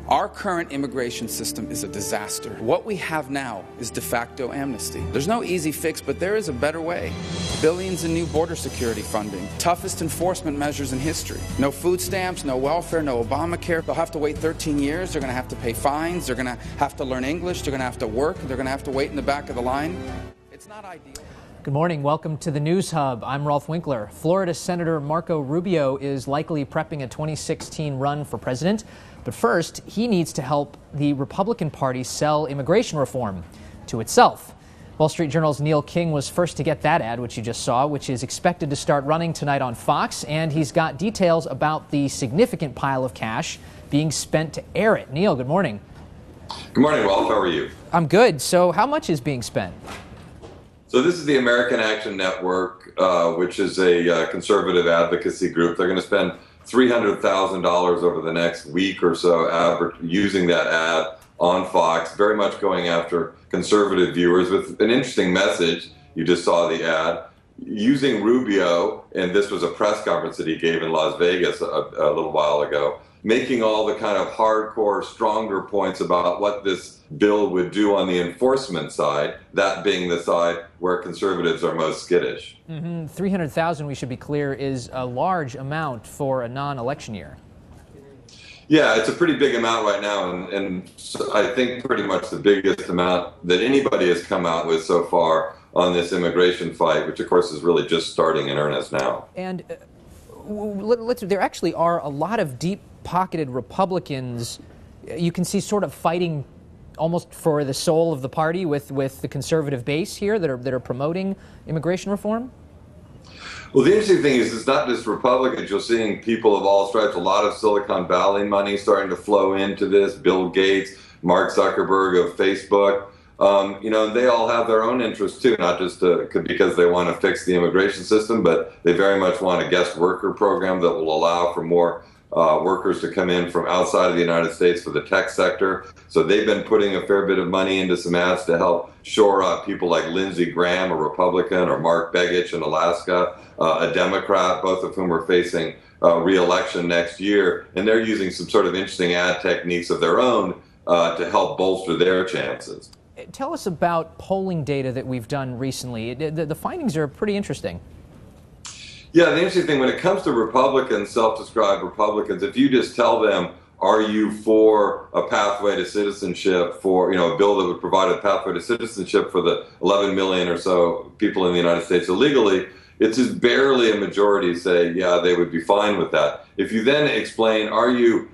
Our current immigration system is a disaster. What we have now is de facto amnesty. There's no easy fix, but there is a better way. Billions in new border security funding, toughest enforcement measures in history. No food stamps, no welfare, no Obamacare. They'll have to wait 13 years. They're going to have to pay fines. They're going to have to learn English. They're going to have to work. They're going to have to wait in the back of the line. It's not ideal. Good morning. Welcome to the News Hub. I'm Rolf Winkler. Florida Senator Marco Rubio is likely prepping a 2016 run for president. But first, he needs to help the Republican Party sell immigration reform to itself. Wall Street Journal's Neil King was first to get that ad, which you just saw, which is expected to start running tonight on Fox. And he's got details about the significant pile of cash being spent to air it. Neil, good morning. Good morning, Rolf. How are you? I'm good. So how much is being spent? So this is the American Action Network, which is a conservative advocacy group. They're going to spend $300,000 over the next week or so using that ad on Fox, very much going after conservative viewers with an interesting message. You just saw the ad. Using Rubio, and this was a press conference that he gave in Las Vegas a little while ago, making all the kind of hardcore, stronger points about what this bill would do on the enforcement side, that being the side where conservatives are most skittish. 300,000, we should be clear, is a large amount for a non-election year. Yeah, it's a pretty big amount right now, and I think pretty much the biggest amount that anybody has come out with so far on this immigration fight, which of course is really just starting in earnest now. And there actually are a lot of deep-pocketed Republicans you can see sort of fighting almost for the soul of the party with the conservative base here that are promoting immigration reform? Well, the interesting thing is it's not just Republicans. You're seeing people of all stripes, a lot of Silicon Valley money starting to flow into this. Bill Gates, Mark Zuckerberg of Facebook. They all have their own interests too, not just because they want to fix the immigration system, but they very much want a guest worker program that will allow for more workers to come in from outside of the United States for the tech sector. So they've been putting a fair bit of money into some ads to help shore up people like Lindsey Graham, a Republican, or Mark Begich in Alaska, a Democrat, both of whom are facing re-election next year. And they're using some sort of interesting ad techniques of their own to help bolster their chances. Tell us about polling data that we've done recently. The findings are pretty interesting. Yeah, the interesting thing, when it comes to Republicans, self-described Republicans, if you just tell them, are you for a pathway to citizenship, for a bill that would provide a pathway to citizenship for the 11 million or so people in the United States illegally, it's just barely a majority say, yeah, they would be fine with that. If you then explain, are you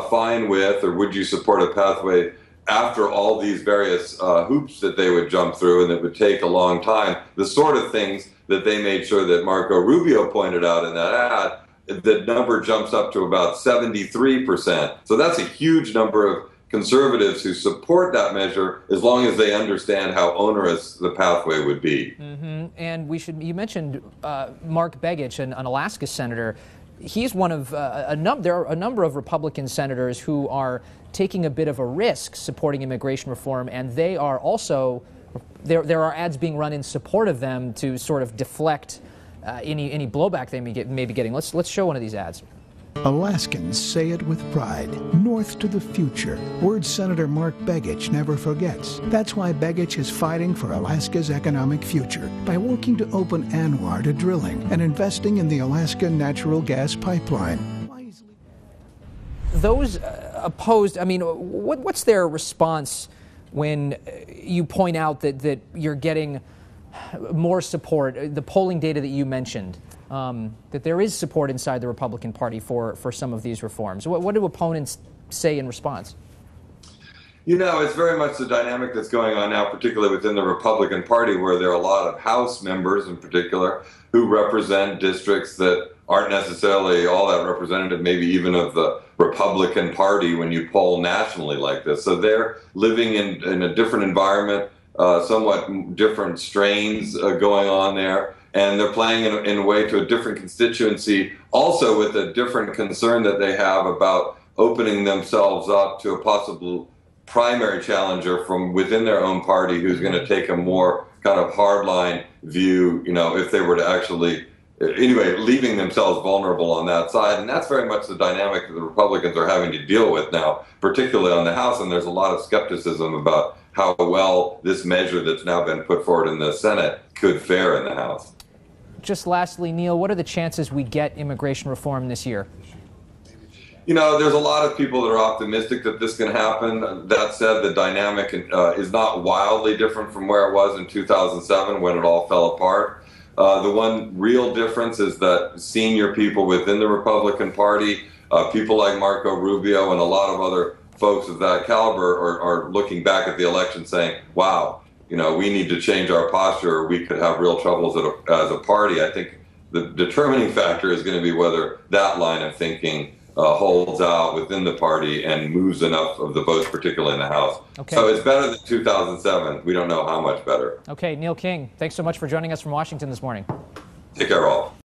fine with, or would you support a pathway after all these various hoops that they would jump through and that would take a long time, the sort of things that they made sure that Marco Rubio pointed out in that ad, the number jumps up to about 73%. So that's a huge number of conservatives who support that measure as long as they understand how onerous the pathway would be. And you mentioned Mark Begich, an Alaska senator. He's one of there are a number of Republican senators who are taking a bit of a risk supporting immigration reform, and they are also there are ads being run in support of them to sort of deflect any blowback they may be getting. Let's show one of these ads. Alaskans say it with pride. North to the future. Words Senator Mark Begich never forgets. That's why Begich is fighting for Alaska's economic future by working to open ANWR to drilling and investing in the Alaska natural gas pipeline. Those opposed, what's their response when you point out that you're getting more support, the polling data that you mentioned, that there is support inside the Republican Party for some of these reforms? What do opponents say in response? It's very much the dynamic that's going on now, particularly within the Republican Party, where there are a lot of House members in particular who represent districts that aren't necessarily all that representative, maybe even of the Republican Party when you poll nationally like this. So they're living in a different environment, somewhat different strains going on there, and they're playing in a way to a different constituency, also with a different concern that they have about opening themselves up to a possible primary challenger from within their own party who's going to take a more kind of hardline view, if they were to actually anyway, leaving themselves vulnerable on that side. And that's very much the dynamic that the Republicans are having to deal with now, particularly on the House. And there's a lot of skepticism about how well this measure that's now been put forward in the Senate could fare in the House. Just lastly, Neil, what are the chances we get immigration reform this year? You know, there's a lot of people that are optimistic that this can happen. That said, the dynamic is not wildly different from where it was in 2007 when it all fell apart. The one real difference is that senior people within the Republican Party, people like Marco Rubio and a lot of other folks of that caliber are looking back at the election saying, wow, you know, we need to change our posture or we could have real troubles as a party. I think the determining factor is going to be whether that line of thinking holds out within the party and moves enough of the votes, particularly in the House. Okay. So it's better than 2007. We don't know how much better. Okay, Neil King, thanks so much for joining us from Washington this morning. Take care, all.